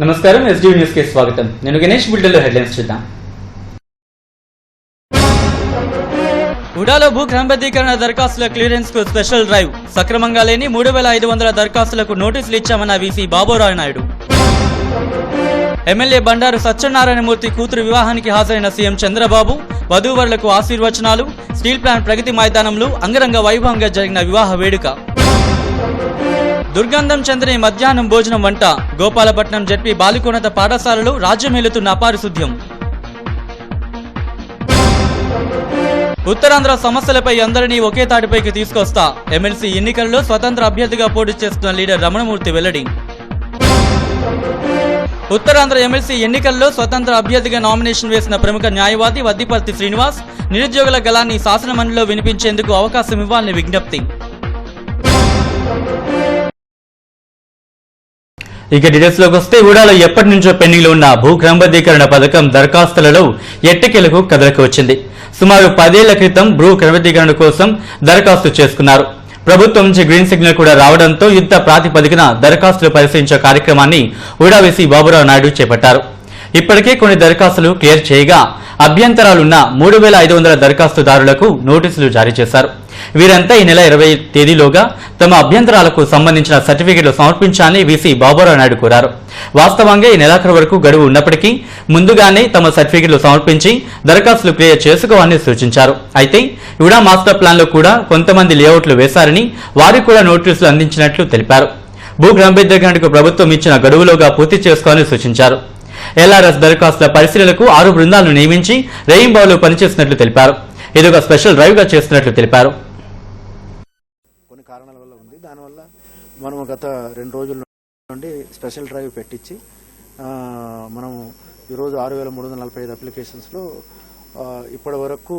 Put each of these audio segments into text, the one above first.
నమస్కారం SD news కి స్వాగతం. నేను గణేష్. బుల్టెన్లో హెడ్లైన్స్ చూద్దాం. ఉడాలో భూ క్రమబద్ధీకరణ దరఖాస్తుల క్లియరెన్స్ కు స్పెషల్ డ్రైవ్. సక్రమంగా లేని 3500 దరఖాస్తులకు నోటీసులు ఇచ్చామన్న వీసీ బాబురావు నాయుడు. ఎమ్మెల్యే బండారు సత్యనారాయణమూర్తి కూతురు వివాహానికి హాజరైన సీఎం చంద్రబాబు. వధూవరులకు ఆశీర్వచనాలు. స్టీల్ ప్లాంట్ ప్రగతి మైదానంలో అంగరంగ వైభవంగా జరిగిన వివాహ వేడుక. దుర్గంధం చెందని మధ్యాహ్నం భోజనం వంట. గోపాలపట్నం జడ్పీ బాలికోన్నత పాఠశాలలో రాజ్యమేలుతున్న అపారిశుద్ధ్యం. ఉత్తరాంధ్ర సమస్యలపై అందరినీ ఒకే తాటిపైకి తీసుకొస్తా. ఎమ్మెల్సీ ఎన్నికల్లో స్వతంత్ర అభ్యర్థిగా పోటీ చేస్తున్న లీడర్ రమణమూర్తి వెల్లడి. ఉత్తరాంధ్ర ఎమ్మెల్సీ ఎన్నికల్లో స్వతంత్ర అభ్యర్థిగా నామినేషన్ వేసిన ప్రముఖ న్యాయవాది వద్దిపర్తి శ్రీనివాస్ నిరుద్యోగుల గళాన్ని శాసనమండలిలో వినిపించేందుకు అవకాశం ఇవ్వాలని విజ్ఞప్తి. ఇక డీటెయిల్స్ లోకి వస్తే ఉడాలో ఎప్పటి నుంచో పెండింగ్ లో ఉన్న భూ క్రమబద్ధీకరణ పథకం దరఖాస్తులలో ఎట్టకేలకు కదలిక వచ్చింది. సుమారు 10 ఏళ్ల క్రితం భూ క్రమబద్ధీకరణ కోసం దరఖాస్తు చేసుకున్నారు. ప్రభుత్వం నుంచి గ్రీన్ సిగ్నల్ కూడా రావడంతో యుద్ధ ప్రాతిపదికన దరఖాస్తులు పరిశీలించే కార్యక్రమాన్ని ఉడా వీసీ బాబురావు నాయుడు చేపట్టారు. ఇప్పటికే కొన్ని దరఖాస్తులు క్లియర్ చేయగా అభ్యంతరాలున్న 3500 దరఖాస్తుదారులకు నోటీసులు జారీ చేశారు. వీరంతా ఈ నెల 20 తేదీలోగా తమ అభ్యంతరాలకు సంబంధించిన సర్టిఫికెట్లు సమర్పించాలని వీసీ బాబురావు నాయుడు కోరారు. వాస్తవంగా ఈ నెలాఖరు వరకు గడువు ఉన్నప్పటికీ ముందుగానే తమ సర్టిఫికెట్లు సమర్పించి దరఖాస్తులు క్లియర్ చేసుకోవాలని సూచించారు. అయితే ఉడా మాస్టర్ ప్లాన్ లో కూడా కొంతమంది లేఅవుట్లు వేశారని వారికి కూడా నోటీసులు అందించినట్లు తెలిపారు. భూ క్రమబద్ధీకరణకు ప్రభుత్వం ఇచ్చిన గడువులోగా పూర్తి చేసుకోవాలని సూచించారు. ఎల్ఆర్ఎస్ దరఖాస్తుల పరిశీలనకు 6 బృందాలను నియమించి రేయింబావులు పనిచేస్తున్నట్లు తెలిపారు. ఇదొక స్పెషల్ డ్రైవ్ గా చేస్తున్నట్లు తెలిపారు. కొన్ని కారణాల వల్ల ఉంది. దానివల్ల మనం గత 2 రోజుల నుండి స్పెషల్ డ్రైవ్ పెట్టించి మనం ఈరోజు 6345 అప్లికేషన్స్లో ఇప్పటి వరకు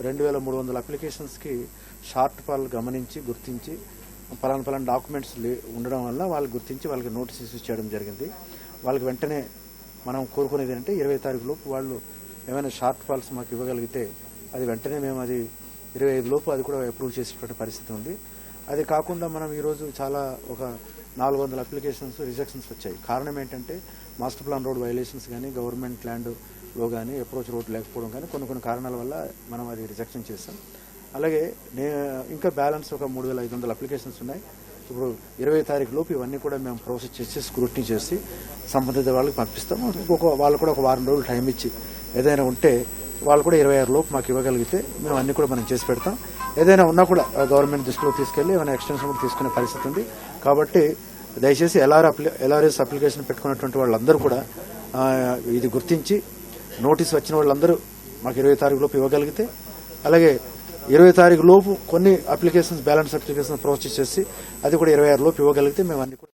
2300 అప్లికేషన్స్కి షార్ట్ ఫాల్ గమనించి గుర్తించి పలానా డాక్యుమెంట్స్ ఉండడం వల్ల వాళ్ళు గుర్తించి వాళ్ళకి నోటీస్ ఇష్యూ చేయడం జరిగింది. వాళ్ళకి వెంటనే మనం కోరుకునేది ఏంటంటే 20 తారీఖు లోపు వాళ్ళు ఏమైనా షార్ట్ ఫాల్స్ మాకు ఇవ్వగలిగితే అది వెంటనే మేము అది 25 లోపు అది కూడా అప్రూవ్ చేసేటువంటి పరిస్థితి ఉంది. అది కాకుండా మనం ఈరోజు చాలా ఒక 400 అప్లికేషన్స్ రిజెక్షన్స్ వచ్చాయి. కారణం ఏంటంటే మాస్టర్ ప్లాన్ రోడ్ వైలేషన్స్ కానీ గవర్నమెంట్ ల్యాండ్లో కానీ అప్రోచ్ రోడ్ లేకపోవడం కానీ కొన్ని కారణాల వల్ల మనం అది రిజెక్షన్ చేస్తాం. అలాగే ఇంకా బ్యాలెన్స్ ఒక 3500 అప్లికేషన్స్ ఉన్నాయి. ఇప్పుడు 20 తారీఖు లోపు ఇవన్నీ కూడా మేము ప్రాసెస్ చేసి స్క్రూటినీ చేసి సంబంధిత వాళ్ళకి పంపిస్తాము. వాళ్ళు కూడా ఒక వారం రోజులు టైం ఇచ్చి ఏదైనా ఉంటే వాళ్ళు కూడా 26 లోపు మాకు ఇవ్వగలిగితే మేము అన్ని కూడా మనం చేసి పెడతాం. ఏదైనా ఉన్నా కూడా గవర్నమెంట్ దృష్టిలో తీసుకెళ్లి ఏమైనా ఎక్స్టెన్షన్ కూడా తీసుకునే పరిస్థితి ఉంది. కాబట్టి దయచేసి ఎల్ఆర్ఎస్ అప్లికేషన్ పెట్టుకున్నటువంటి వాళ్ళందరూ కూడా ఇది గుర్తించి నోటీస్ వచ్చిన వాళ్ళందరూ మాకు 20 తారీఖు లోపు ఇవ్వగలిగితే, అలాగే 20 తారీఖు లోపు కొన్ని అప్లికేషన్స్ బ్యాలెన్స్ అప్లికేషన్ ప్రాసెస్ చేసి అది కూడా 26 లోపు ఇవ్వగలిగితే మేము అన్ని కూడా.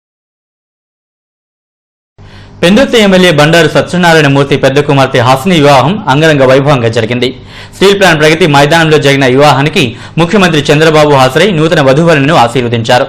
పెందుర్తి ఎమ్మెల్యే బండారు సత్యనారాయణమూర్తి పెద్ద కుమార్తె హాసిని వివాహం అంగరంగ వైభవంగా జరిగింది. స్టీల్ ప్లాంట్ ప్రగతి మైదానంలో జరిగిన వివాహానికి ముఖ్యమంత్రి చంద్రబాబు హాజరై నూతన వధూవరులను ఆశీర్వదించారు.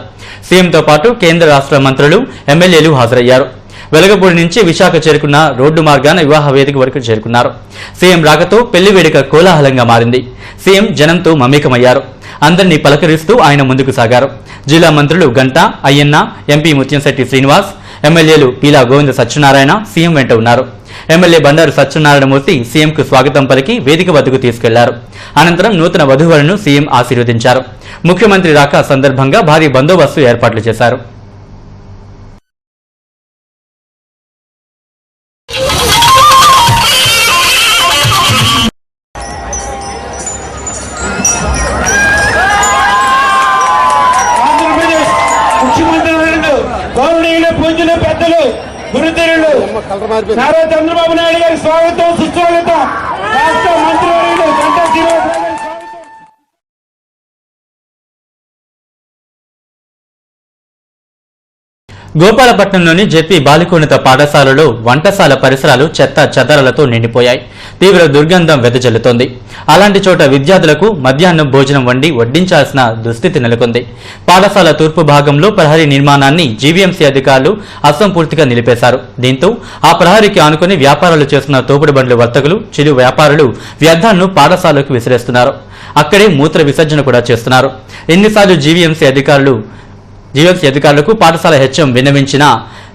సీఎంతో పాటు కేంద్ర రాష్ట్ర మంత్రులు ఎమ్మెల్యేలు హాజరయ్యారు. వెలగపూడి నుంచి విశాఖ చేరుకున్న రోడ్డు మార్గాన వివాహ వేదిక వరకు చేరుకున్నారు. సీఎం రాకతో పెళ్లి వేడుక కోలాహలంగా మారింది. సీఎం జనంతో మమేకమయ్యారు. అందరినీ పలకరిస్తూ ఆయన ముందుకు సాగారు. జిల్లా మంత్రులు గంటా, అయ్యన్న, ఎంపీ ముత్యంశెట్టి శ్రీనివాస్, ఎమ్మెల్యేలు పీలా గోవింద సత్యనారాయణ సీఎం వెంట ఉన్నారు. ఎమ్మెల్యే బండారు సత్యనారాయణమూర్తి సీఎంకు స్వాగతం పలికి వేదిక వద్దకు తీసుకెళ్లారు. అనంతరం నూతన వధువులను సీఎం ఆశీర్వదించారు. ముఖ్యమంత్రి రాక సందర్భంగా భారీ బందోబస్తు ఏర్పాట్లు చేశారు. పూజలు పెద్దలు గురుదేవులు నారా చంద్రబాబు నాయుడు గారి స్వాగతం సుస్వాగతం. రాష్ట్ర మంత్రివర్యులు గంటా శ్రీనివాసరావు గారి స్వాగతం. గోపాలపట్నంలోని జెపీ బాలికోన్నత పాఠశాలలో వంటశాల పరిసరాలు చెత్త చెదరలతో నిండిపోయాయి. తీవ్ర దుర్గంధం వెదజల్లుతోంది. అలాంటి చోట విద్యార్థులకు మధ్యాహ్నం భోజనం వండి వడ్డించాల్సిన దుస్థితి నెలకొంది. పాఠశాల తూర్పు భాగంలో ప్రహరీ నిర్మాణాన్ని జీవీఎంసీ అధికారులు అసంపూర్తిగా నిలిపేశారు. దీంతో ఆ ప్రహరీకి ఆనుకుని వ్యాపారాలు చేస్తున్న తోపుడు బండ్ల వర్తకులు, చిరు వ్యాపారులు వ్యర్థాలను పాఠశాలకు విసిరేస్తున్నారు. అక్కడే మూత్ర విసర్జన కూడా చేస్తున్నారు. ఎన్నిసార్లు జీవీఎంసీ అధికారులు జీవీఎంసీ అధికారులకు పాఠశాల హెచ్ఎం విన్నవించిన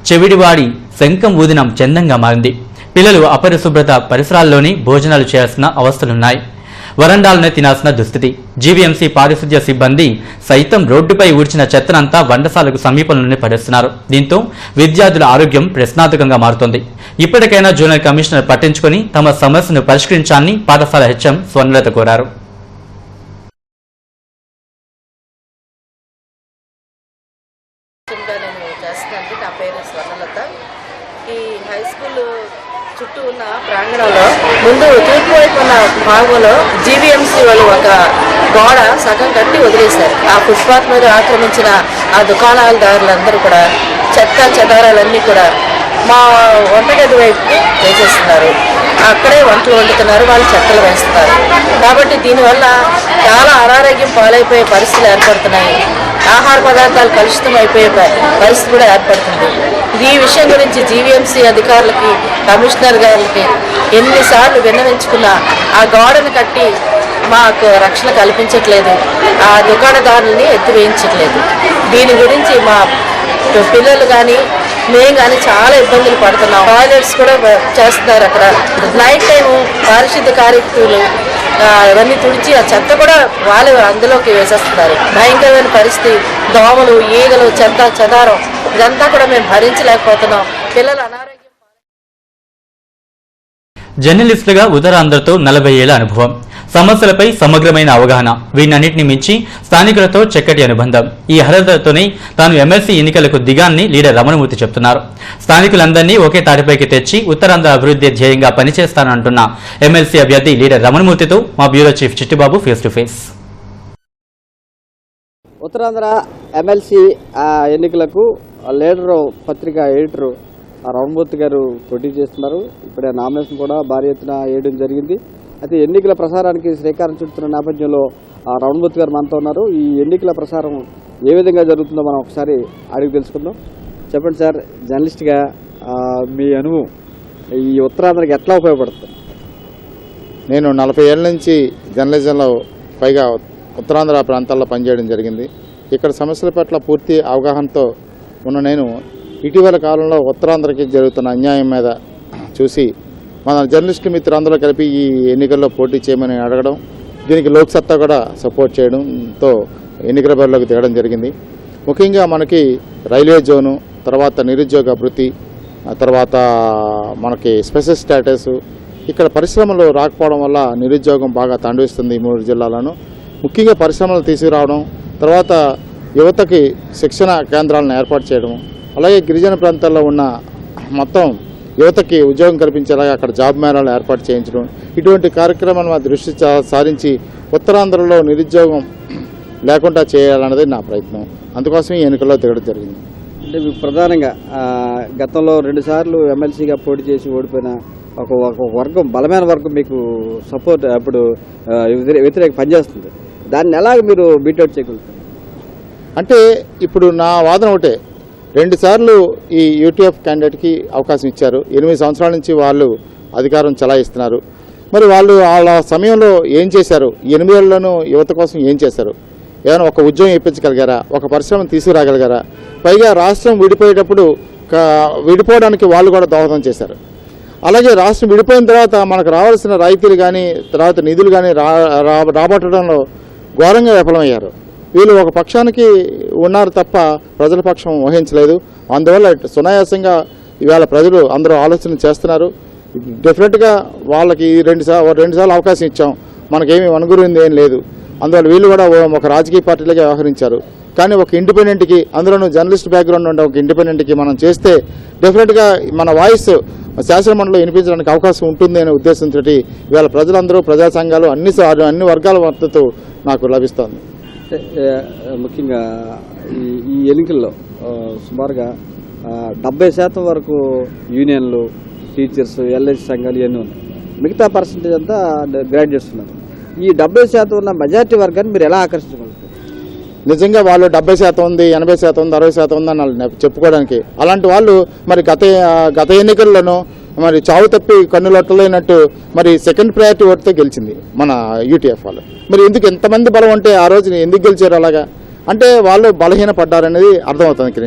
చెవిడివాడి శంఖం ఊదినం చందంగా మారింది. పిల్లలు అపరిశుభ్రత పరిసరాల్లోని భోజనాలు చేయాల్సిన అవస్థలున్నాయి. వరండాలనే తినాల్సిన దుస్థితి. జీవీఎంసీ పారిశుధ్య సిబ్బంది సైతం రోడ్డుపై ఊడ్చిన చెత్తనంతా వంటశాలకు సమీపంలోనే పడేస్తున్నారు. దీంతో విద్యార్థుల ఆరోగ్యం ప్రశ్నార్థకంగా మారుతోంది. ఇప్పటికైనా జోనల్ కమిషనర్ పట్టించుకుని తమ సమస్యను పరిష్కరించాలని పాఠశాల హెచ్ఎం స్వర్ణలత కోరారు. నా పేరు స్వర్ణలత. ఈ హై స్కూల్ చుట్టూ ఉన్న ప్రాంగణంలో ముందు తూర్పు వైపు ఉన్న భాగంలో జీవీఎంసీ వాళ్ళు ఒక గోడ సగం కట్టి వదిలేశారు. ఆ ఫుట్పాత్ మీద ఆక్రమించిన ఆ దుకాణాలదారులందరూ కూడా చెత్త చెదారాలన్నీ కూడా మా వంటగది వైపు వేసేస్తున్నారు. అక్కడే వంటలు వండుతున్నారు, వాళ్ళు చెత్తలు వేస్తున్నారు. కాబట్టి దీనివల్ల చాలా అనారోగ్యం పాలైపోయే పరిస్థితులు ఏర్పడుతున్నాయి. ఆహార పదార్థాలు కలుషితం అయిపోయే పరిస్థితి కూడా ఏర్పడుతుంది. ఈ విషయం గురించి జీవీఎంసీ అధికారులకి, కమిషనర్ గారికి ఎన్నిసార్లు విన్నవించుకున్నా ఆ గోడను కట్టి మాకు రక్షణ కల్పించట్లేదు, ఆ దుకాణదారులని ఎత్తివేయించట్లేదు. దీని గురించి మా పిల్లలు కానీ మేము కానీ చాలా ఇబ్బందులు పడుతున్నాం. టాయిలెట్స్ కూడా చేస్తున్నారు. అక్కడ నైట్ టైము పారిశుద్ధ కార్మికులు అవన్నీ తుడిచి ఆ చెత్త కూడా వాళ్ళు అందులోకి వేసేస్తున్నారు. భయంకరమైన పరిస్థితి. దోమలు, ఈగలు, చెత్త చెదారం ఇదంతా కూడా మేము భరించలేకపోతున్నాం. పిల్లలు అనారోగ్యం. జర్నలిస్టులుగా ఉత్తరాంధ్రతో 40 ఏళ్ల అనుభవం, సమస్యలపై సమగ్రమైన అవగాహన, వీటన్నిటిని మించి స్థానికులతో చక్కటి అనుబంధం. ఈ అర్హతతోనే తాను ఎమ్మెల్సీ ఎన్నికలకు దిగాన్ని లీడర్ రమణమూర్తి చెప్తున్నారు. స్థానికులందరినీ ఒకే తాటిపైకి తెచ్చి ఉత్తరాంధ్ర అభివృద్ధి ధ్యేయంగా పనిచేస్తానంటున్న ఎమ్మెల్సీ అభ్యర్థి లీడర్ రమణమూర్తితో మా bureau chief Chittibabu face to face. Uttarandhra MLC ఎన్నికలకు లీడరు పత్రిక ఎడిటరు రమణమూర్తి గారు పోటీ చేస్తున్నారు. ఇప్పుడే నామినేషన్ కూడా భారీ ఎత్తున వేయడం జరిగింది. అయితే ఎన్నికల ప్రసారానికి శ్రీకారం చుడుతున్న నేపథ్యంలో రమణమూర్తి గారు మనతో ఉన్నారు. ఈ ఎన్నికల ప్రసారం ఏ విధంగా జరుగుతుందో మనం ఒకసారి అడిగి తెలుసుకుందాం. చెప్పండి సార్, జర్నలిస్ట్గా మీ అనుభవం ఈ ఉత్తరాంధ్రకి ఎట్లా ఉపయోగపడుతుంది? నేను 40 ఏళ్ళ నుంచి జర్నలిజంలో పైగా ఉత్తరాంధ్ర ప్రాంతాల్లో పనిచేయడం జరిగింది. ఇక్కడ సమస్యల పట్ల పూర్తి అవగాహనతో ఉన్న నేను ఇటీవల కాలంలో ఉత్తరాంధ్రకి జరుగుతున్న అన్యాయం మీద చూసి మన జర్నలిస్టు మిత్రులందరూ కలిపి ఈ ఎన్నికల్లో పోటీ చేయమని అడగడం, దీనికి లోక్సత్తా కూడా సపోర్ట్ చేయడంతో ఎన్నికల బరిలోకి దిగడం జరిగింది. ముఖ్యంగా మనకి రైల్వే జోను, తర్వాత నిరుద్యోగ అభివృద్ధి, తర్వాత మనకి స్పెషల్ స్టేటస్, ఇక్కడ పరిశ్రమలు రాకపోవడం వల్ల నిరుద్యోగం బాగా తాండవిస్తుంది ఈ 3 జిల్లాలను. ముఖ్యంగా పరిశ్రమలు తీసుకురావడం, తర్వాత యువతకి శిక్షణ కేంద్రాలను ఏర్పాటు చేయడం, అలాగే గిరిజన ప్రాంతాల్లో ఉన్న మొత్తం యువతకి ఉద్యోగం కల్పించేలాగా అక్కడ జాబ్ మేళాలు ఏర్పాటు చేయించడం, ఇటువంటి కార్యక్రమాలను మా దృష్టి సారించి ఉత్తరాంధ్రలో నిరుద్యోగం లేకుండా చేయాలన్నది నా ప్రయత్నం. అందుకోసం ఈ ఎన్నికల్లో దిగడం జరిగింది. అంటే మీకు ప్రధానంగా గతంలో 2 సార్లు ఎమ్మెల్సీగా పోటీ చేసి ఓడిపోయిన ఒక వర్గం, బలమైన వర్గం మీకు సపోర్ట్ అప్పుడు వ్యతిరేక పనిచేస్తుంది. దాన్ని ఎలాగ మీరు బీట్అవుట్ చేయగలుగుతారు? అంటే ఇప్పుడు నా వాదన ఒకటే, 2 సార్లు ఈ యూటీఎఫ్ క్యాండిడేట్కి అవకాశం ఇచ్చారు. 8 సంవత్సరాల నుంచి వాళ్ళు అధికారం చలాయిస్తున్నారు. మరి వాళ్ళు వాళ్ళ సమయంలో ఏం చేశారు? 8 ఏళ్లను యువత కోసం ఏం చేశారు? ఏదైనా ఒక ఉద్యోగం ఇప్పించగలిగారా? ఒక పరిశ్రమను తీసుకురాగలిగారా? పైగా రాష్ట్రం విడిపోయేటప్పుడు విడిపోవడానికి వాళ్ళు కూడా దోహదం చేశారు. అలాగే రాష్ట్రం విడిపోయిన తర్వాత మనకు రావాల్సిన రాయితీలు కానీ, తర్వాత నిధులు కానీ రాబట్టడంలో ఘోరంగా విఫలమయ్యారు. వీళ్ళు ఒక పక్షానికి ఉన్నారు తప్ప ప్రజల పక్షం వహించలేదు. అందువల్ల సునాయాసంగా ఇవాళ ప్రజలు అందరూ ఆలోచన చేస్తున్నారు. డెఫినెట్గా వాళ్ళకి 2 సార్లు అవకాశం ఇచ్చాం, మనకేమీ వనగురింది ఏం లేదు. అందువల్ల వీళ్ళు కూడా ఒక రాజకీయ పార్టీలుగా వ్యవహరించారు. కానీ ఒక ఇండిపెండెంట్కి, అందులోనూ జర్నలిస్ట్ బ్యాక్గ్రౌండ్ ఉండే ఒక ఇండిపెండెంట్కి మనం చేస్తే డెఫినెట్గా మన వాయిస్ శాసనమండలిలో వినిపించడానికి అవకాశం ఉంటుంది అనే ఉద్దేశంతో ఇవాళ ప్రజలందరూ, ప్రజా సంఘాలు, అన్ని వర్గాల మద్దతు నాకు లభిస్తోంది. ముఖ్యంగా ఈ ఎన్నికల్లో సుమారుగా 70% వరకు యూనియన్లు, టీచర్స్, ఎల్ఐసి సంఘాలు ఇవన్నీ ఉన్నాయి. మిగతా పర్సంటేజ్ అంతా గ్రాడ్యుయేట్స్ ఉన్నారు. ఈ 70% ఉన్న మెజార్టీ వర్గాన్ని మీరు ఎలా ఆకర్షించగలుగుతారు? నిజంగా వాళ్ళు 70% ఉంది, 80% ఉంది, 60% ఉంది అని చెప్పుకోవడానికి అలాంటి వాళ్ళు మరి గత ఎన్నికల్లోనూ మరి చావు తప్పి కన్నులొట్టలేనట్టు మరి సెకండ్ ప్రయారిటీ ఓటుతో గెలిచింది మన యూటీఎఫ్ వాళ్ళు. మరి ఎందుకు ఎంతమంది బలం ఉంటే ఆ రోజు ఎందుకు గెలిచారు? అలాగా అంటే వాళ్ళు బలహీన పడ్డారనేది అర్థమవుతుంది ఇక్కడ.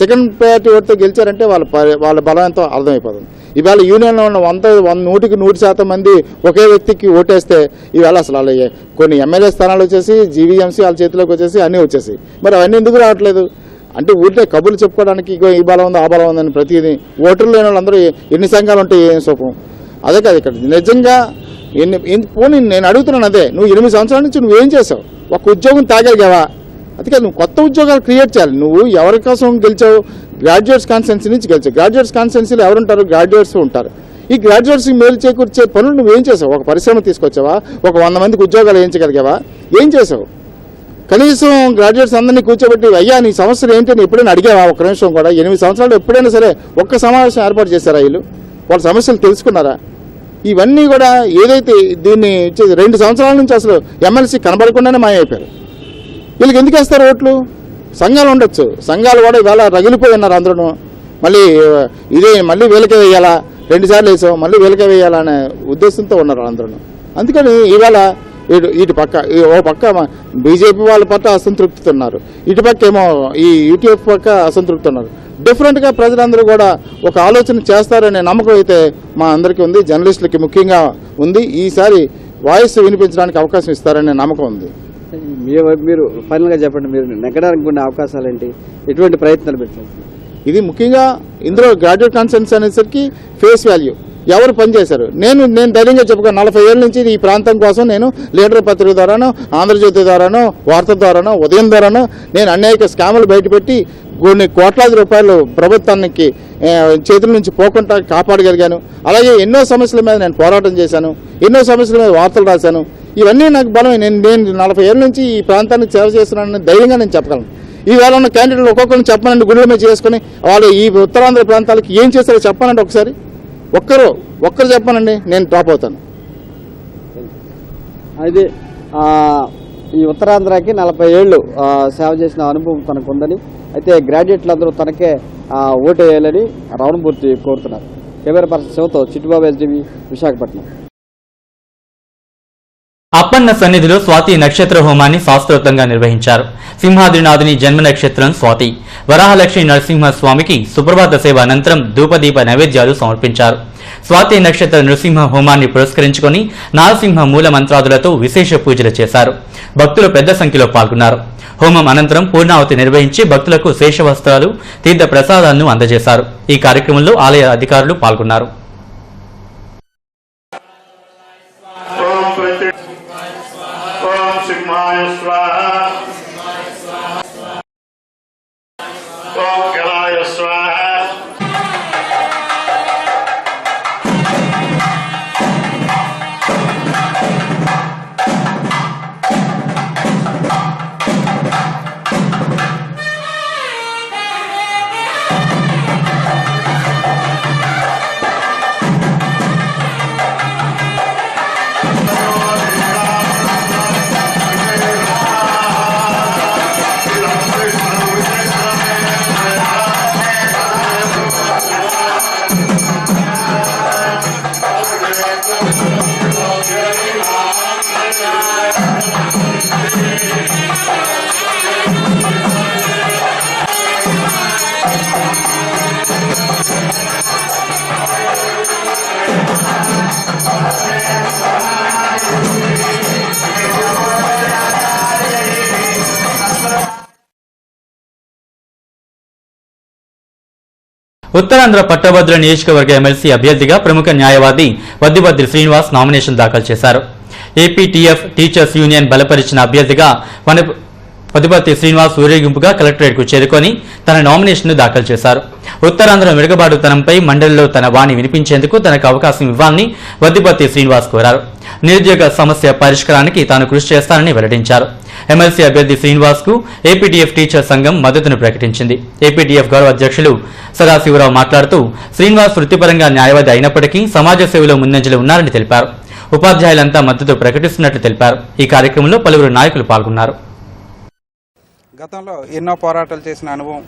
సెకండ్ ప్రయారిటీ ఓటుతో గెలిచారంటే వాళ్ళ బలం ఎంతో అర్థమైపోతుంది. ఇవాళ యూనియన్లో ఉన్న 100% మంది ఒకే వ్యక్తికి ఓటేస్తే ఇవాళ అసలు వాళ్ళ కొన్ని ఎమ్మెల్యే స్థానాలు వచ్చేసి జీవీఎంసీ వాళ్ళ చేతిలోకి వచ్చేసి అన్నీ వచ్చేసి మరి అవన్నీ ఎందుకు రావట్లేదు అంటే ఊరికే కబుర్లు చెప్పుకోవడానికి ఇగో ఈ బలం ఉంది ఆ బలం ఉందని ప్రతిదీ ఓటర్లు లేని వాళ్ళందరూ ఎన్ని సంఘాలు ఉంటాయి ఏం సోపం అదే కాదు ఇక్కడ నిజంగా పోనీ నేను అడుగుతున్నాను అదే నువ్వు 8 సంవత్సరాల నుంచి నువ్వేం చేసావు ఒక ఉద్యోగం తాగలిగావా అది కాదు నువ్వు కొత్త ఉద్యోగాలు క్రియేట్ చేయాలి నువ్వు ఎవరి కోసం గెలిచావు గ్రాడ్యుయేట్స్ కాన్స్టిట్యున్సీ నుంచి గెలిచావు గ్రాడ్యుయేట్స్ కాన్స్టిట్యున్సీలో ఎవరుంటారు గ్రాడ్యుయేట్స్ ఉంటారు ఈ గ్రాడ్యుయేట్స్కి మేలు చేకూర్చే పనులు నువ్వేం చేసావు ఒక పరిశ్రమ తీసుకొచ్చావా ఒక 100 మందికి ఉద్యోగాలు వేయించగలిగావా ఏం చేసావు కనీసం గ్రాడ్యుయేట్స్ అందరినీ కూర్చోబెట్టి అయ్యా నీ సమస్యలు ఏంటని ఎప్పుడైనా అడిగావా ఒక నిమిషం కూడా 8 సంవత్సరాలు ఎప్పుడైనా సరే ఒక్క సమావేశం ఏర్పాటు చేశారా వీళ్ళు వాళ్ళ సమస్యలు తెలుసుకున్నారా ఇవన్నీ కూడా ఏదైతే దీన్ని 2 సంవత్సరాల నుంచి అసలు ఎమ్మెల్సీ కనబడకుండానే మాయమైపోయారు వీళ్ళకి ఎందుకు వేస్తారు ఓట్లు సంఘాలు ఉండొచ్చు సంఘాలు కూడా ఇవాళ రగిలిపోయి ఉన్నారు అందరూ మళ్ళీ వీళ్ళకే వేయాలా 2 సార్లు వేసాం మళ్ళీ వీళ్ళకే వేయాలా అనే ఉద్దేశంతో ఉన్నారు అందరూ అందుకని ఇవాళ ఇటు పక్క ఓ పక్క బీజేపీ వాళ్ళ పట్ల అసంతృప్తితో ఉన్నారు ఇటు పక్క ఏమో ఈ యూటీఎఫ్ పక్క అసంతృప్తి ఉన్నారు డిఫరెంట్గా ప్రజలందరూ కూడా ఒక ఆలోచన చేస్తారనే నమ్మకం అయితే మా అందరికీ ఉంది జర్నలిస్టులకి ముఖ్యంగా ఉంది ఈసారి వాయిస్ వినిపించడానికి అవకాశం ఇస్తారనే నమ్మకం ఉంది మీరు ఫైనల్గా చెప్పండి మీరు నెగ్గడానికి ఉన్న అవకాశాలు ఏంటి ఎటువంటి ప్రయత్నాలు పెట్టారు ఇది ముఖ్యంగా ఇందులో గ్రాడ్యుయేట్ కాన్స్టిట్యున్సీ అనేసరికి ఫేస్ వాల్యూ ఎవరు పనిచేశారు నేను ధైర్యంగా చెప్పుకోను 40 ఏళ్ళ నుంచి ఈ ప్రాంతం కోసం నేను లీడర్ పత్రిక ద్వారానో ఆంధ్రజ్యోతి ద్వారానో వార్త ద్వారానో ఉదయం ద్వారానో నేను అనేక స్కాములు బయటపెట్టి కొన్ని కోట్లాది రూపాయలు ప్రభుత్వానికి చేతుల నుంచి పోకుండా కాపాడగలిగాను అలాగే ఎన్నో సమస్యల మీద నేను పోరాటం చేశాను ఎన్నో సమస్యల మీద వార్తలు రాశాను ఇవన్నీ నాకు బలం నేను 40 ఏళ్ళ నుంచి ఈ ప్రాంతానికి సేవ చేస్తున్నానని ధైర్యంగా నేను చెప్పగలను ఈవేళ ఉన్న క్యాండిడేట్లు ఒక్కొక్కరిని చెప్పనండి గుండెల మీద చేసుకుని వాళ్ళు ఈ ఉత్తరాంధ్ర ప్రాంతాలకు ఏం చేస్తారో చెప్పనండి ఒకసారి ఒక్కరు చెప్పానండి నేను టాప్ అవుతాను అయితే ఈ ఉత్తరాంధ్రకి 40 ఏళ్ళు సేవ చేసిన అనుభవం తనకు ఉందని అయితే గ్రాడ్యుయేట్లు అందరూ తనకే ఓటు వేయాలని రావణమూర్తి కోరుతున్నారు కెమెరా పర్సన్ శివతో చిట్టుబాబు ఎల్టీవీ విశాఖపట్నం అప్పన్న సన్నిధిలో స్వాతి నక్షత్ర హోమాన్ని శాస్త్రోక్తంగా నిర్వహించారు సింహాద్రినాథుని జన్మ నక్షత్రం స్వాతి వరాహలక్ష్మి నరసింహస్వామికి సుప్రభాత సేవ అనంతరం ధూపదీప నైవేద్యాలు సమర్పించారు స్వాతి నక్షత్ర నృసింహ హోమాన్ని పురస్కరించుకుని నారసింహ మూల మంత్రాదులతో విశేష పూజలు చేశారు భక్తులు పెద్ద సంఖ్యలో పాల్గొన్నారు హోమం అనంతరం పూర్ణావతి నిర్వహించి భక్తులకు శేషవస్త్రాలు తీర్థ ప్రసాదాలను అందజేశారు ఈ కార్యక్రమంలో ఆలయ అధికారులు పాల్గొన్నారు ఉత్తరాంధ్ర పట్టభద్రుల నియోజకవర్గ ఎమ్మెల్సీ అభ్యర్థిగా ప్రముఖ న్యాయవాది వద్దిపత్రి శ్రీనివాస్ నామినేషన్ దాఖలు చేశారు ఏపీటీఎఫ్ టీచర్స్ యూనియన్ బలపరిచిన అభ్యర్థిగా వద్దిపత్రి శ్రీనివాస్ ఊరేగింపుగా కలెక్టరేట్కు చేరుకొని తన నామినేషన్ను దాఖలు చేశారు ఉత్తరాంధ్ర మెరుగుబాటుతనంపై మండలిలో తన వాణి వినిపించేందుకు తనకు అవకాశం ఇవ్వాలని వద్దిపత్రి శ్రీనివాస్ కోరారు నిరుద్యోగ సమస్య పరిష్కారానికి తాను కృషి చేస్తానని వెల్లడించారు ఎమ్మెల్సీ అభ్యర్థి శ్రీనివాస్ కు ఏపీటీఎఫ్ టీచర్ సంఘం మద్దతును ప్రకటించింది ఏపీటీఎఫ్ గౌరవ అధ్యక్షులు సదాశివరావు మాట్లాడుతూ శ్రీనివాస్ వృత్తిపరంగా న్యాయవాది అయినప్పటికీ సమాజ సేవలో ముందంజలో ఉన్నారని తెలిపారు ఉపాధ్యాయులంతా మద్దతు ప్రకటిస్తున్నట్లు తెలిపారు ఈ కార్యక్రమంలో పలువురు నాయకులు పాల్గొన్నారు గతంలో ఎన్నో పోరాటాలు చేసిన అనుభవం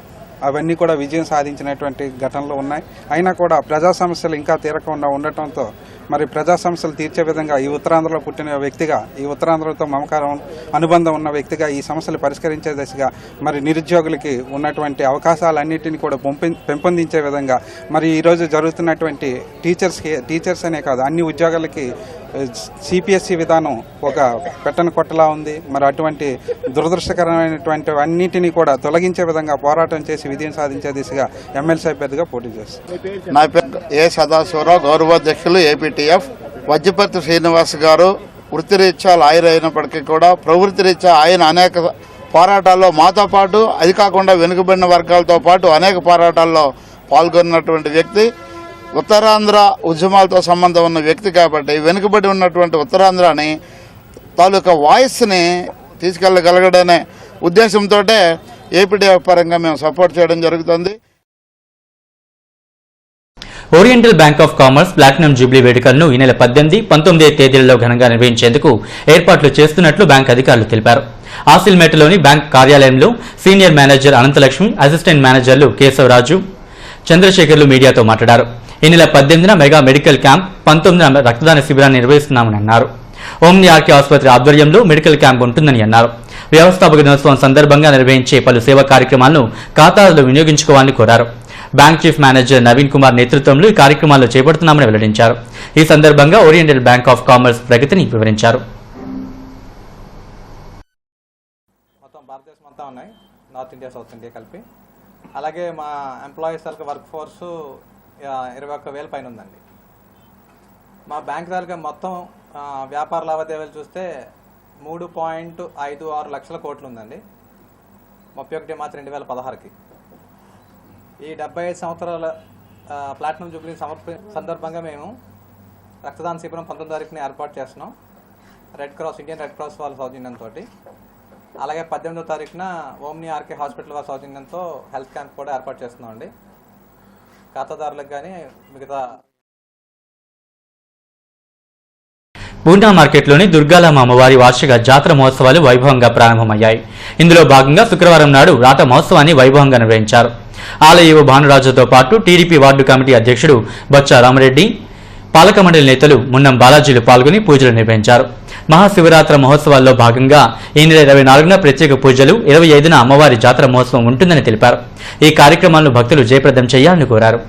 అవన్నీ కూడా విజయం సాధించినటువంటి ఘటనలు ఉన్నాయి అయినా కూడా ప్రజా సమస్యలు ఇంకా తీరకుండా ఉండటంతో మరి ప్రజా సమస్యలు తీర్చే విధంగా ఈ ఉత్తరాంధ్రలో పుట్టిన వ్యక్తిగా, ఈ ఉత్తరాంధ్రతో మమకారం అనుబంధం ఉన్న వ్యక్తిగా ఈ సమస్యలు పరిష్కరించే దిశగా మరి నిరుద్యోగులకి ఉన్నటువంటి అవకాశాలన్నింటినీ కూడా పెంపొందించే విధంగా మరి ఈరోజు జరుగుతున్నటువంటి టీచర్స్ అనే కాదు అన్ని ఉద్యోగాలకి సిపిఎస్ఈ విధానం ఒక పెట్టని కొట్టలా ఉంది. మరి అటువంటి దురదృష్టకరమైనటువంటి అన్నింటినీ కూడా తొలగించే విధంగా పోరాటం చేసి విజయం సాధించే దిశగా ఎమ్మెల్సీ అభ్యర్థిగా పోటీ చేస్తారు. నా పేరు ఏ సదాశివరావు, గౌరవాధ్యక్షులు ఏపీటీఎఫ్. వజ్రపర్తి శ్రీనివాస్ గారు వృత్తిరీత్యా లాయర్ అయినప్పటికీ కూడా ప్రవృత్తిరీత్యా ఆయన అనేక పోరాటాల్లో మాతో పాటు, అది కాకుండా వెనుకబడిన వర్గాలతో పాటు అనేక పోరాటాల్లో పాల్గొన్నటువంటి వ్యక్తి, ఉత్తరాంధ్ర ఉద్యమాలతో సంబంధం ఉన్న వ్యక్తి కాబట్టి వెనుకబడి ఉన్నటువంటి ఉత్తరాంధ్రని తాలూకా వాయిస్ని తీసుకెళ్ళగలగడనే ఉద్దేశంతో ఏపీటీఎఫ్ పరంగా మేము సపోర్ట్ చేయడం జరుగుతుంది. Oriental bank of commerce platinum Jubilee వేడుకలను ఈ నెల 18, 19 తేదీలలో ఘనంగా నిర్వహించేందుకు ఏర్పాట్లు చేస్తున్నట్లు బ్యాంక్ అధికారులు తెలిపారు. ఆసిల్మేటలోని బ్యాంక్ కార్యాలయంలో సీనియర్ మేనేజర్ అనంతలక్ష్మి, అసిస్టెంట్ మేనేజర్లు కేశవరాజు, చంద్రశేఖర్లు మీడియాతో మాట్లాడారు. ఈ నెల 18న మెగా మెడికల్ క్యాంప్, 19న రక్తదాన శిబిరాన్ని నిర్వహిస్తున్నామని అన్నారు. ఓమ్ని ఆర్కే ఆసుపత్రి ఆధ్వర్యంలో మెడికల్ క్యాంప్ ఉంటుందని అన్నారు. వ్యవస్థాపక దినోత్సవం సందర్భంగా నిర్వహించే పలు సేవా కార్యక్రమాలను ఖాతాదారులు వినియోగించుకోవాలని కోరారు. Bank chief manager Naveen Kumar నేతృత్వంలో ఈ కార్యక్రమాల్లో చేపడుతున్నామని వెల్లడించారు. ఈ సందర్భంగా ఓరియంటల్ బ్యాంక్ ఆఫ్ కామర్స్ ప్రగతిని వివరించారు. మొత్తం భారతదేశం అంతా ఉన్నాయి, నార్త్ ఇండియా, సౌత్ ఇండియా కలిపి. అలాగే మా ఎంప్లాయీస్ వర్క్ ఫోర్సు 21,000 పైన ఉందండి. మా బ్యాంక్ తాలూకా మొత్తం వ్యాపార లావాదేవీలు చూస్తే 3.56 లక్షల కోట్లు ఉందండి 31 మార్చి 2016కి. ఈ 75 సంవత్సరాల ప్లాటినం జూబ్లీ సందర్భంగా మేము రక్తదాన శిబిరం 19వ తారీఖుని ఏర్పాటు చేస్తున్నాం. ఇండియన్ రెడ్ క్రాస్ వాళ్ళ సౌజన్యంతో. అలాగే 18వ తారీఖున ఓమ్ని ఆర్కే హాస్పిటల్ వాళ్ళ సౌజన్యంతో హెల్త్ క్యాంప్ కూడా ఏర్పాటు చేస్తున్నాం అండి. ఖాతాదారులకు కానీ మిగతా. పూనా మార్కెట్లోని దుర్గాలమ్మ అమ్మవారి వార్షిక జాతర మహోత్సవాలు వైభవంగా ప్రారంభమయ్యాయి. ఇందులో భాగంగా శుక్రవారం నాడు రాత మహోత్సవాన్ని వైభవంగా నిర్వహించారు. ఆలయ భానురాజుతో పాటు టీడీపీ వార్డు కమిటీ అధ్యక్షుడు బొత్స రామరెడ్డి, పాలక మండలి నేతలు మున్నం బాలాజీలు పాల్గొని పూజలు నిర్వహించారు. మహాశివరాత్రి మహోత్సవాల్లో భాగంగా ఈ నెల 24న ప్రత్యేక పూజలు, 25న అమ్మవారి జాతర మహోత్సవం ఉంటుందని తెలిపారు. ఈ కార్యక్రమాలను భక్తులు జయప్రదం చేయాలని కోరారు.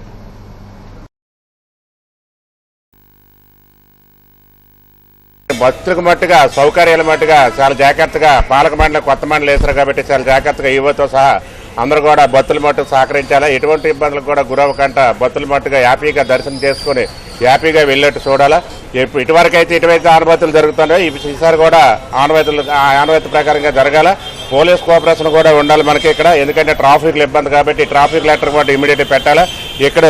భక్తులకు మట్టుగా సౌకర్యాల మట్టుగా చాలా జాగ్రత్తగా పాలక మండలి కొత్త మండలి వేశారు కాబట్టి చాలా జాగ్రత్తగా యువతో సహా అందరూ కూడా భక్తుల మట్టుకు సహకరించాలా. ఎటువంటి ఇబ్బందులకు కూడా గురవకుండా భక్తుల మట్టుగా హ్యాపీగా దర్శనం చేసుకుని హ్యాపీగా వెళ్ళేట్టు చూడాలా. ఇటువరకైతే ఇటువైతే ఆనవాయితీలు జరుగుతున్నాయో ఈసారి కూడా ఆనవాయితీ ప్రకారంగా జరగాల. పోలీస్ కోఆపరేషన్ కూడా ఉండాలి మనకి ఇక్కడ, ఎందుకంటే ట్రాఫిక్ ఇబ్బంది కాబట్టి ట్రాఫిక్ లెటర్ కూడా ఇమీడియట్ పెట్టాలా. ఇక్కడ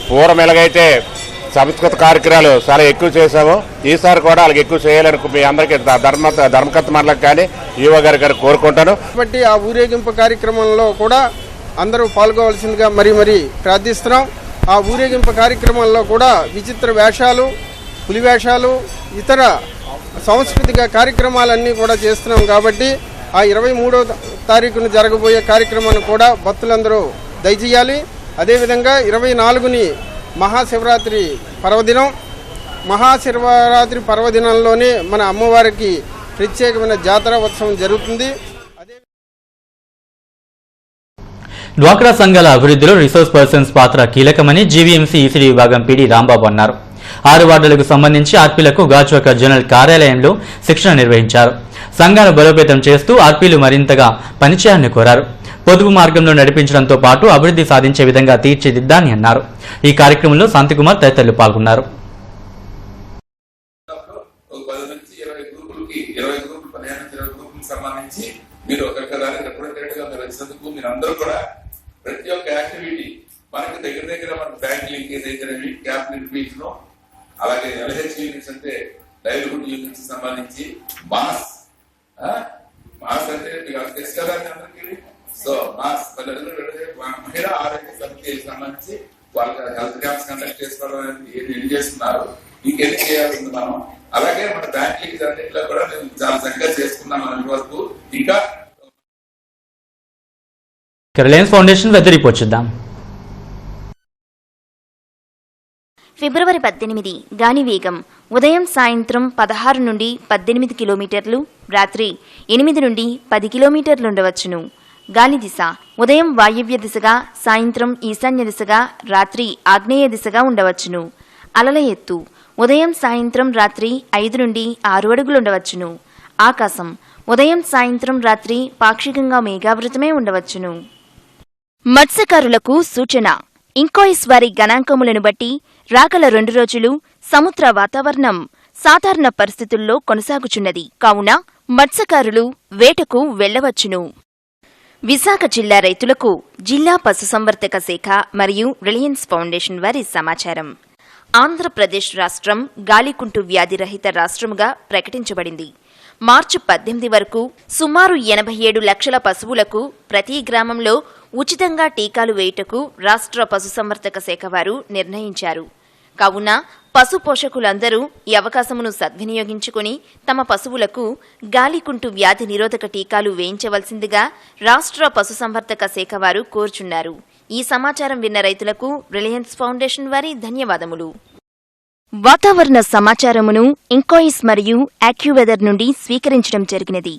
పూర్వం ఎలాగైతే సంస్కృత కార్యక్రమాలు చాలా ఎక్కువ చేశాము, ఈసారి కూడా వాళ్ళకి ఎక్కువ చేయాలని మీ అందరికీ ధర్మకర్త మండలికి కానీ ఈవో గారి కోరుకుంటాను. కాబట్టి ఆ ఊరేగింపు కార్యక్రమంలో కూడా అందరూ పాల్గొవలసిందిగా మరీ ప్రార్థిస్తున్నాం. ఆ ఊరేగింపు కార్యక్రమంలో కూడా విచిత్ర వేషాలు, పులి వేషాలు, ఇతర సాంస్కృతిక కార్యక్రమాలన్నీ కూడా చేస్తున్నాం. కాబట్టి ఆ 23వ తారీఖున జరగబోయే కార్యక్రమాన్ని కూడా భక్తులందరూ దయచేయాలి. అదేవిధంగా 24ని మహాశివరాత్రి పర్వదినం. మహాశివరాత్రి పర్వదినంలోనే మన అమ్మవారికి ప్రత్యేకమైన జాతర ఉత్సవం జరుగుతుంది. డ్వాక్రా సంఘాల అభివృద్ధిలో రిసోర్స్ పర్సన్స్ పాత్ర కీలకమని జీవీఎంసీ ఈసీడీ విభాగం పీడీ రాంబాబు అన్నారు. 6 వార్డులకు సంబంధించి ఆర్పీలకు గాజ్వాక జోనల్ కార్యాలయంలో శిక్షణ నిర్వహించారు. సంఘాలను బలోపేతం చేస్తూ ఆర్పీలు మరింతగా పనిచేయాలని కోరారు. పొదుపు మార్గంలో నడిపించడంతో పాటు అభివృద్ధి సాధించే విధంగా తీర్చిదిద్దాని అన్నారు. ఈ కార్యక్రమంలో శాంతికుమార్ తదితరులు పాల్గొన్నారు. 10 నుంచి 20 గ్రూపులు 15 గ్రూపులకు సంబంధించి మీరు ఒక్కొక్క దానికి రిప్రజెంటేటివ్ గా మీరు వచ్చినందుకు మీరు అందరూ కూడా ప్రతి ఒక్క యాక్టివిటీ మనకి దగ్గర మన బ్యాంక్ లింకేజ్ అయితేనేవి, క్యాప్ లింకేజ్, అలాగే ఎల్హెచ్ యూనిట్స్ అంటే లైవ్లీహుడ్ యూనిట్స్ సంబంధించి మాస్ అంటే మీకు తెలుసు కదా అందరికీ. సో మాస్ మహిళా ఆరోగ్య సమితికి సంబంధించి వాళ్ళకి హెల్త్ క్యాంప్స్ కండక్ట్ చేసుకోవడం అనేది ఏం చేస్తున్నారు, ఇంకెన్ని చేయాల్సింది మనం. అలాగే మన బ్యాంక్ లింకేజ్ అన్నింటిలో కూడా మేము చాలా చక్కగా చేసుకున్నాం అనే వరకు. ఇంకా రిలయన్స్ ఫౌండేషన్ వెదర్ రిపోర్ట్ చూద్దాం. ఫిబ్రవరి 18 గాలి వేగం ఉదయం సాయంత్రం 16 నుండి 18 కిలోమీటర్లు, రాత్రి 8 నుండి 10 కిలోమీటర్లు ఉండవచ్చును. గాలి దిశ ఉదయం వాయవ్య దిశగా, సాయంత్రం ఈశాన్య దిశగా, రాత్రి ఆగ్నేయ దిశగా ఉండవచ్చును. అలల ఎత్తు ఉదయం సాయంత్రం రాత్రి 5 నుండి 6 అడుగులు ఉండవచ్చును. ఆకాశం ఉదయం సాయంత్రం రాత్రి పాక్షికంగా మేఘావృతమే ఉండవచ్చును. మత్స్యకారులకు సూచన. ఇంకోయిస్ వారి గణాంకములను బట్టి రాగల 2 రోజులు సముద్ర వాతావరణం సాధారణ పరిస్థితుల్లో కొనసాగుచున్నది కావున మత్స్యకారులు వేటకు వెళ్లవచ్చును. విశాఖ జిల్లా రైతులకు జిల్లా పశుసంవర్ధక శాఖ మరియు రిలయన్స్ ఫౌండేషన్ వారి సమాచారం. ఆంధ్రప్రదేశ్ రాష్ట్రం గాలికుంటు వ్యాధి రహిత రాష్ట్రముగా ప్రకటించబడింది. మార్చి 18 వరకు సుమారు 87 లక్షల పశువులకు ప్రతి గ్రామంలో ఉచితంగా టీకాలు వేయుటకు రాష్ట్ర పశుసంవర్ధక శాఖ వారు నిర్ణయించారు. కావున పశు పోషకులందరూ ఈ అవకాశమును సద్వినియోగించుకుని తమ పశువులకు గాలికుంటు వ్యాధి నిరోధక టీకాలు వేయించవలసిందిగా రాష్ట్ర పశుసంవర్ధక శాఖ వారు కోరుచున్నారు. ఈ సమాచారం విన్న రైతులకు రిలయన్స్ ఫౌండేషన్ వారి ధన్యవాదములు. వాతావరణ సమాచారమును ఇంకోయిస్ మరియు యాక్యువెదర్ నుండి స్వీకరించడం జరిగినది.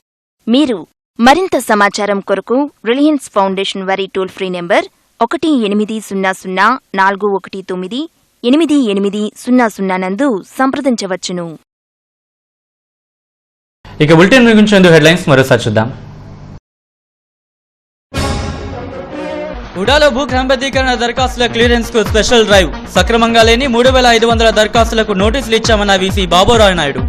మీరు మరింత సమాచారం కొరకు రిలయన్స్ ఫౌండేషన్ వారి టోల్ ఫ్రీ నెంబర్ 1800-419-8800 నందు సంప్రదించవచ్చును. ఇక బులెటిన్ ముగించేందుకు హెడ్లైన్స్ మరోసారి చూద్దాం. ఉడాలో భూ క్రమబద్ధీకరణ దరఖాస్తుల క్లియరెన్స్ కు స్పెషల్ డ్రైవ్. సక్రమంగా లేని 3500 దరఖాస్తులకు నోటీసులు ఇచ్చామన్న వీసీ బాబురావు నాయుడు.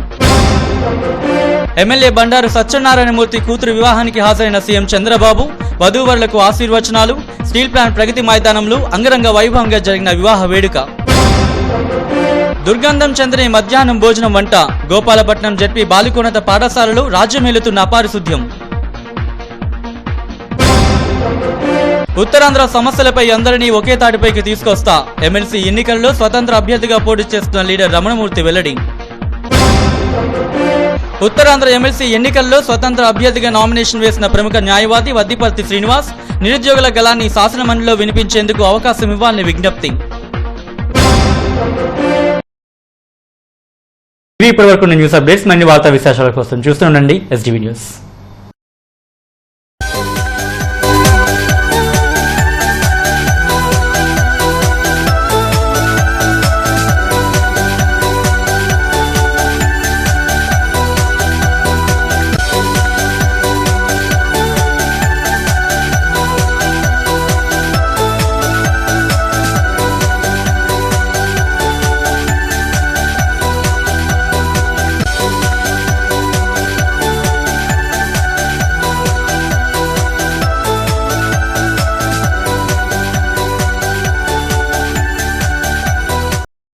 ఎమ్మెల్యే బండారు సత్యనారాయణమూర్తి కూతురు వివాహానికి హాజరైన సీఎం చంద్రబాబు, వధూవరులకు ఆశీర్వచనాలు. స్టీల్ ప్లాంట్ ప్రగతి మైదానంలో అంగరంగ వైభవంగా జరిగిన వివాహ వేడుక. దుర్గంధం చెందని మధ్యాహ్నం భోజనం వంట. గోపాలపట్నం జడ్పీ బాలికోన్నత పాఠశాలలో రాజ్యమేలుతున్న అపారిశుద్ధ్యం. ఉత్తరాంధ్ర సమస్యలపై అందరినీ ఒకే తాటిపైకి తీసుకొస్తా. ఎమ్మెల్సీ ఎన్నికల్లో స్వతంత్ర అభ్యర్థిగా పోటీ చేస్తున్న లీడర్ రమణమూర్తి వెల్లడి. ఉత్తరాంధ్ర ఎమ్మెల్సీ ఎన్నికల్లో స్వతంత్ర అభ్యర్థిగా నామినేషన్ వేసిన ప్రముఖ న్యాయవాది వద్దిపర్తి శ్రీనివాస్ నిరుద్యోగుల గళాన్ని శాసనమండలిలో వినిపించేందుకు అవకాశం ఇవ్వాలని విజ్ఞప్తి. ఇప్పటివరకు న్యూస్ అప్డేట్స్, మరిన్ని వార్తా విశేషాల కోసం చూస్తూ ఉండండి SDV న్యూస్.